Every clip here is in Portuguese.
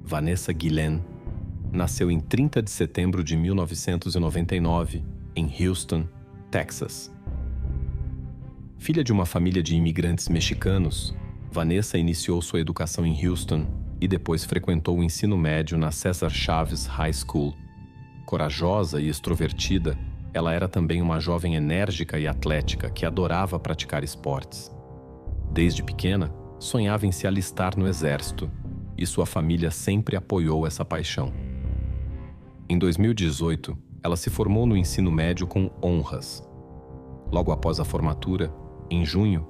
Vanessa Guillen, nasceu em 30 de setembro de 1999, em Houston, Texas. Filha de uma família de imigrantes mexicanos, Vanessa iniciou sua educação em Houston e depois frequentou o ensino médio na Cesar Chavez High School. Corajosa e extrovertida, ela era também uma jovem enérgica e atlética que adorava praticar esportes. Desde pequena, sonhava em se alistar no exército, e sua família sempre apoiou essa paixão. Em 2018, ela se formou no ensino médio com honras. Logo após a formatura, em junho,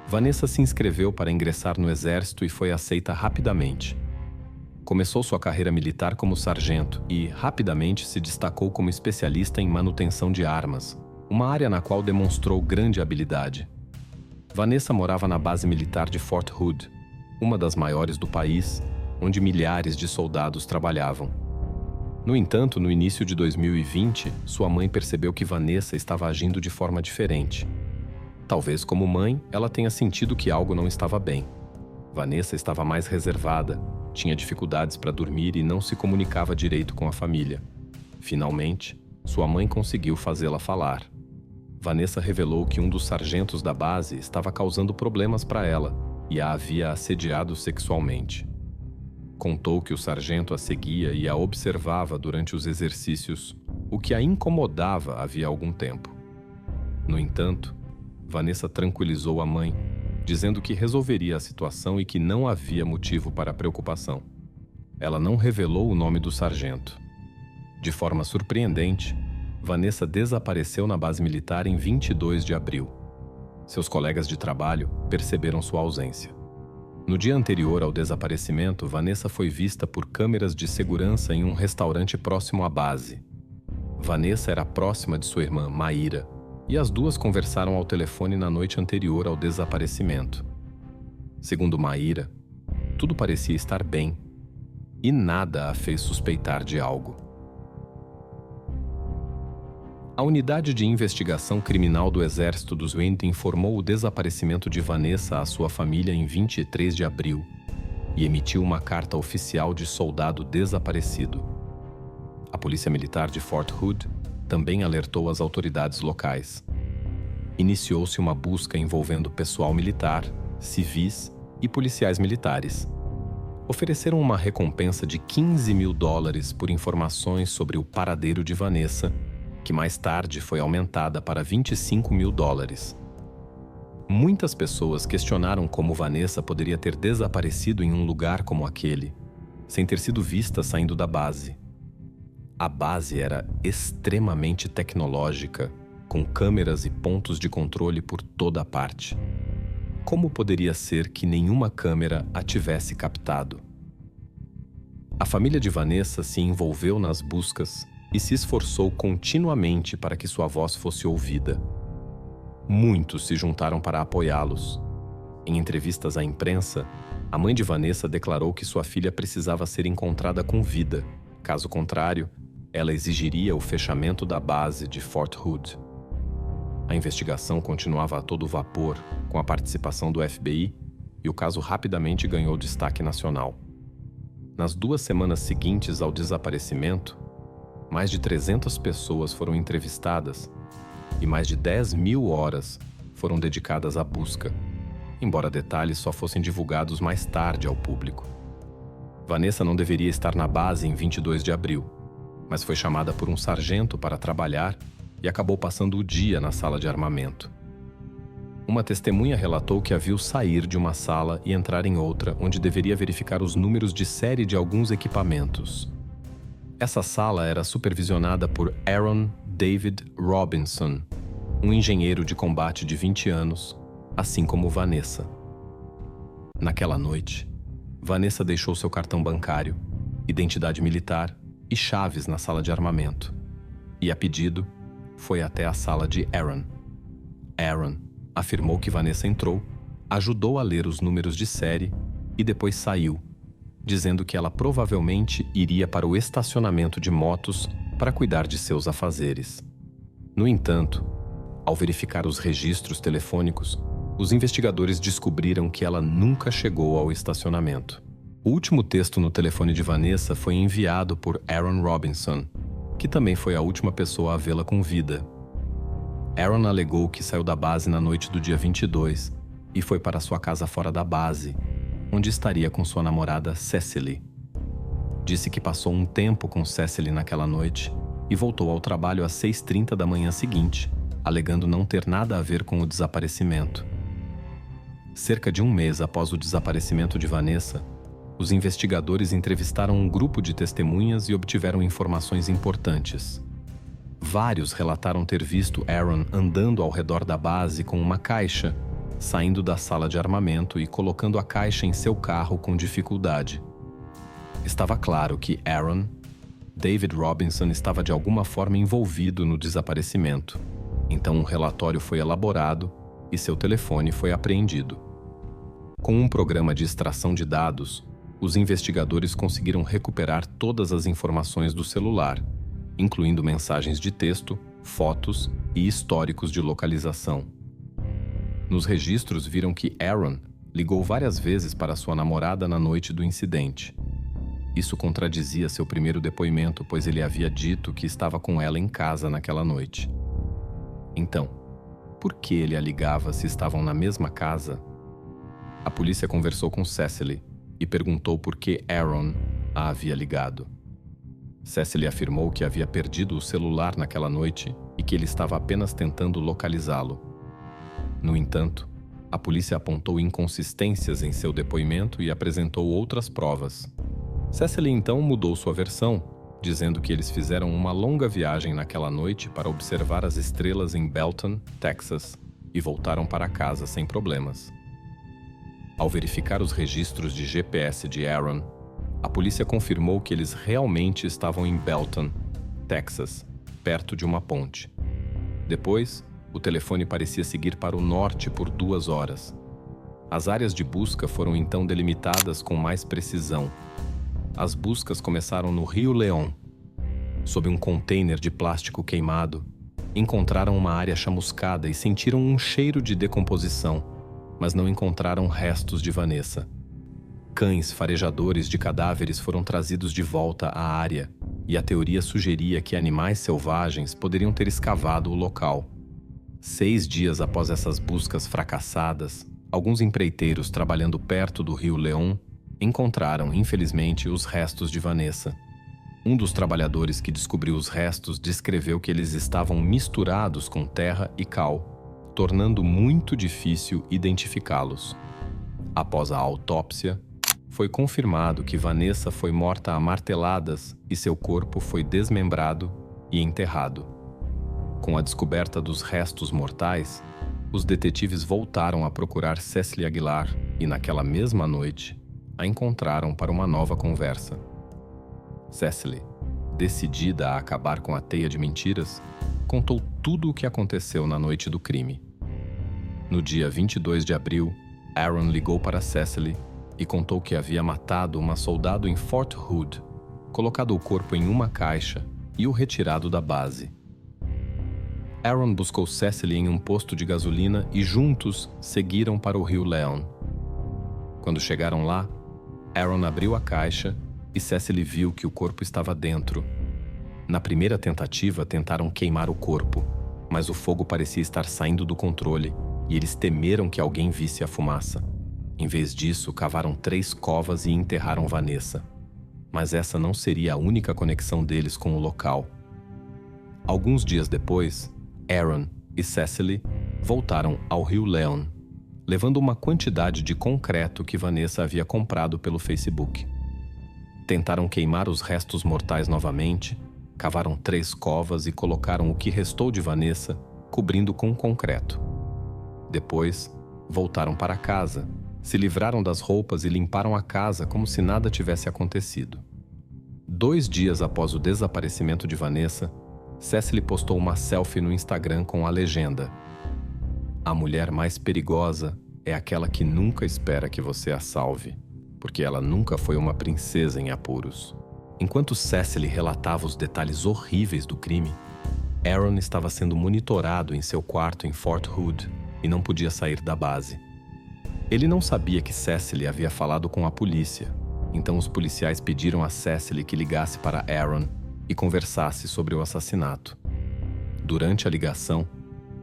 Vanessa se inscreveu para ingressar no exército e foi aceita rapidamente. Começou sua carreira militar como sargento e, rapidamente, se destacou como especialista em manutenção de armas, uma área na qual demonstrou grande habilidade. Vanessa morava na base militar de Fort Hood, uma das maiores do país, onde milhares de soldados trabalhavam. No entanto, no início de 2020, sua mãe percebeu que Vanessa estava agindo de forma diferente. Talvez como mãe, ela tenha sentido que algo não estava bem. Vanessa estava mais reservada, tinha dificuldades para dormir e não se comunicava direito com a família. Finalmente, sua mãe conseguiu fazê-la falar. Vanessa revelou que um dos sargentos da base estava causando problemas para ela e a havia assediado sexualmente. Contou que o sargento a seguia e a observava durante os exercícios, o que a incomodava havia algum tempo. No entanto, Vanessa tranquilizou a mãe, dizendo que resolveria a situação e que não havia motivo para preocupação. Ela não revelou o nome do sargento. De forma surpreendente, Vanessa desapareceu na base militar em 22 de abril. Seus colegas de trabalho perceberam sua ausência. No dia anterior ao desaparecimento, Vanessa foi vista por câmeras de segurança em um restaurante próximo à base. Vanessa era próxima de sua irmã, Maíra, e as duas conversaram ao telefone na noite anterior ao desaparecimento. Segundo Maíra, tudo parecia estar bem e nada a fez suspeitar de algo. A Unidade de Investigação Criminal do Exército dos Wind informou o desaparecimento de Vanessa à sua família em 23 de abril e emitiu uma carta oficial de soldado desaparecido. A Polícia Militar de Fort Hood também alertou as autoridades locais. Iniciou-se uma busca envolvendo pessoal militar, civis e policiais militares. Ofereceram uma recompensa de $15 mil por informações sobre o paradeiro de Vanessa, que mais tarde foi aumentada para $25 mil. Muitas pessoas questionaram como Vanessa poderia ter desaparecido em um lugar como aquele, sem ter sido vista saindo da base. A base era extremamente tecnológica, com câmeras e pontos de controle por toda a parte. Como poderia ser que nenhuma câmera a tivesse captado? A família de Vanessa se envolveu nas buscas e se esforçou continuamente para que sua voz fosse ouvida. Muitos se juntaram para apoiá-los. Em entrevistas à imprensa, a mãe de Vanessa declarou que sua filha precisava ser encontrada com vida. Caso contrário, ela exigiria o fechamento da base de Fort Hood. A investigação continuava a todo vapor, com a participação do FBI, e o caso rapidamente ganhou destaque nacional. Nas 2 semanas seguintes ao desaparecimento, mais de 300 pessoas foram entrevistadas e mais de 10 mil horas foram dedicadas à busca, embora detalhes só fossem divulgados mais tarde ao público. Vanessa não deveria estar na base em 22 de abril, mas foi chamada por um sargento para trabalhar e acabou passando o dia na sala de armamento. Uma testemunha relatou que a viu sair de uma sala e entrar em outra, onde deveria verificar os números de série de alguns equipamentos. Essa sala era supervisionada por Aaron David Robinson, um engenheiro de combate de 20 anos, assim como Vanessa. Naquela noite, Vanessa deixou seu cartão bancário, identidade militar e chaves na sala de armamento, e, a pedido, foi até a sala de Aaron. Aaron afirmou que Vanessa entrou, ajudou a ler os números de série e depois saiu, dizendo que ela provavelmente iria para o estacionamento de motos para cuidar de seus afazeres. No entanto, ao verificar os registros telefônicos, os investigadores descobriram que ela nunca chegou ao estacionamento. O último texto no telefone de Vanessa foi enviado por Aaron Robinson, que também foi a última pessoa a vê-la com vida. Aaron alegou que saiu da base na noite do dia 22 e foi para sua casa fora da base, onde estaria com sua namorada Cecily. Disse que passou um tempo com Cecily naquela noite e voltou ao trabalho às 6h30 da manhã seguinte, alegando não ter nada a ver com o desaparecimento. Cerca de um mês após o desaparecimento de Vanessa, os investigadores entrevistaram um grupo de testemunhas e obtiveram informações importantes. Vários relataram ter visto Aaron andando ao redor da base com uma caixa, saindo da sala de armamento e colocando a caixa em seu carro com dificuldade. Estava claro que Aaron, David Robinson, estava de alguma forma envolvido no desaparecimento. Então um relatório foi elaborado e seu telefone foi apreendido. Com um programa de extração de dados, os investigadores conseguiram recuperar todas as informações do celular, incluindo mensagens de texto, fotos e históricos de localização. Nos registros viram que Aaron ligou várias vezes para sua namorada na noite do incidente. Isso contradizia seu primeiro depoimento, pois ele havia dito que estava com ela em casa naquela noite. Então, por que ele a ligava se estavam na mesma casa? A polícia conversou com Cecily e perguntou por que Aaron a havia ligado. Cecily afirmou que havia perdido o celular naquela noite e que ele estava apenas tentando localizá-lo. No entanto, a polícia apontou inconsistências em seu depoimento e apresentou outras provas. Cecily então mudou sua versão, dizendo que eles fizeram uma longa viagem naquela noite para observar as estrelas em Belton, Texas, e voltaram para casa sem problemas. Ao verificar os registros de GPS de Aaron, a polícia confirmou que eles realmente estavam em Belton, Texas, perto de uma ponte. Depois, o telefone parecia seguir para o norte por 2 horas. As áreas de busca foram então delimitadas com mais precisão. As buscas começaram no Rio León. Sob um container de plástico queimado, encontraram uma área chamuscada e sentiram um cheiro de decomposição, mas não encontraram restos de Vanessa. Cães farejadores de cadáveres foram trazidos de volta à área, e a teoria sugeria que animais selvagens poderiam ter escavado o local. 6 dias após essas buscas fracassadas, alguns empreiteiros trabalhando perto do Rio León encontraram, infelizmente, os restos de Vanessa. Um dos trabalhadores que descobriu os restos descreveu que eles estavam misturados com terra e cal, tornando muito difícil identificá-los. Após a autópsia, foi confirmado que Vanessa foi morta a marteladas e seu corpo foi desmembrado e enterrado. Com a descoberta dos restos mortais, os detetives voltaram a procurar Cecily Aguilar e, naquela mesma noite, a encontraram para uma nova conversa. Cecily, decidida a acabar com a teia de mentiras, contou tudo o que aconteceu na noite do crime. No dia 22 de abril, Aaron ligou para Cecily e contou que havia matado uma soldado em Fort Hood, colocado o corpo em uma caixa e o retirado da base. Aaron buscou Cecily em um posto de gasolina e juntos seguiram para o Rio León. Quando chegaram lá, Aaron abriu a caixa e Cecily viu que o corpo estava dentro. Na primeira tentativa, tentaram queimar o corpo, mas o fogo parecia estar saindo do controle e eles temeram que alguém visse a fumaça. Em vez disso, cavaram 3 covas e enterraram Vanessa. Mas essa não seria a única conexão deles com o local. Alguns dias depois, Aaron e Cecily voltaram ao Rio León, levando uma quantidade de concreto que Vanessa havia comprado pelo Facebook. Tentaram queimar os restos mortais novamente, cavaram 3 covas e colocaram o que restou de Vanessa, cobrindo com concreto. Depois, voltaram para casa, se livraram das roupas e limparam a casa como se nada tivesse acontecido. 2 dias após o desaparecimento de Vanessa, Cecily postou uma selfie no Instagram com a legenda: "A mulher mais perigosa é aquela que nunca espera que você a salve, porque ela nunca foi uma princesa em apuros." Enquanto Cecily relatava os detalhes horríveis do crime, Aaron estava sendo monitorado em seu quarto em Fort Hood e não podia sair da base. Ele não sabia que Cecily havia falado com a polícia Então os policiais pediram a Cecily que ligasse para Aaron e conversasse sobre o assassinato. Durante a ligação,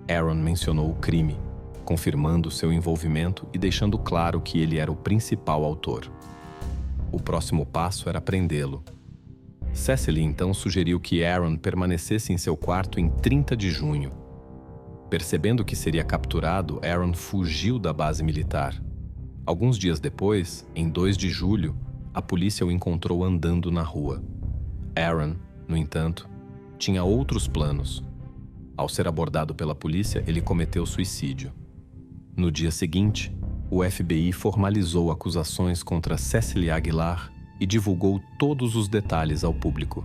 Aaron mencionou o crime, confirmando seu envolvimento e deixando claro que ele era o principal autor. O próximo passo era prendê-lo. Cecily então sugeriu que Aaron permanecesse em seu quarto em 30 de junho. Percebendo que seria capturado, Aaron fugiu da base militar. Alguns dias depois, em 2 de julho, a polícia o encontrou andando na rua. Aaron, no entanto, tinha outros planos. Ao ser abordado pela polícia, ele cometeu suicídio. No dia seguinte, o FBI formalizou acusações contra Cecily Aguilar e divulgou todos os detalhes ao público.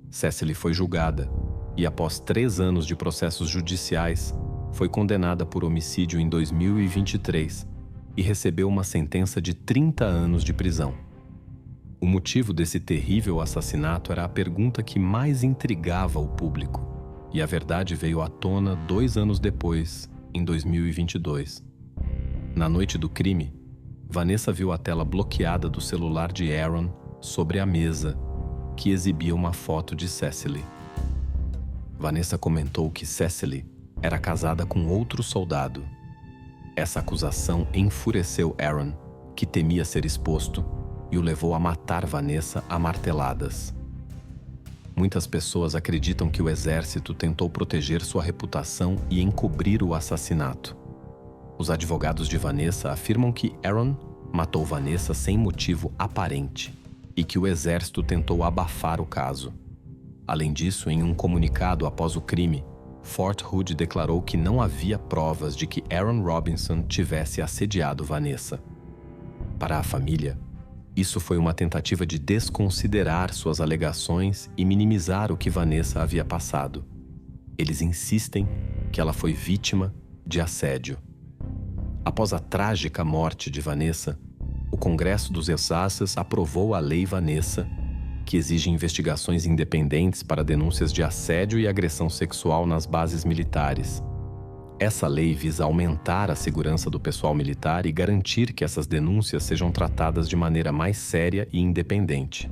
Cecily foi julgada e, após 3 anos de processos judiciais, foi condenada por homicídio em 2023 e recebeu uma sentença de 30 anos de prisão. O motivo desse terrível assassinato era a pergunta que mais intrigava o público, e a verdade veio à tona 2 anos depois, em 2022. Na noite do crime, Vanessa viu a tela bloqueada do celular de Aaron sobre a mesa, que exibia uma foto de Cecily. Vanessa comentou que Cecily era casada com outro soldado. Essa acusação enfureceu Aaron, que temia ser exposto, e o levou a matar Vanessa a marteladas. Muitas pessoas acreditam que o exército tentou proteger sua reputação e encobrir o assassinato. Os advogados de Vanessa afirmam que Aaron matou Vanessa sem motivo aparente e que o exército tentou abafar o caso. Além disso, em um comunicado após o crime, Fort Hood declarou que não havia provas de que Aaron Robinson tivesse assediado Vanessa. Para a família, isso foi uma tentativa de desconsiderar suas alegações e minimizar o que Vanessa havia passado. Eles insistem que ela foi vítima de assédio. Após a trágica morte de Vanessa, o Congresso dos Texas aprovou a Lei Vanessa, que exige investigações independentes para denúncias de assédio e agressão sexual nas bases militares. Essa lei visa aumentar a segurança do pessoal militar e garantir que essas denúncias sejam tratadas de maneira mais séria e independente.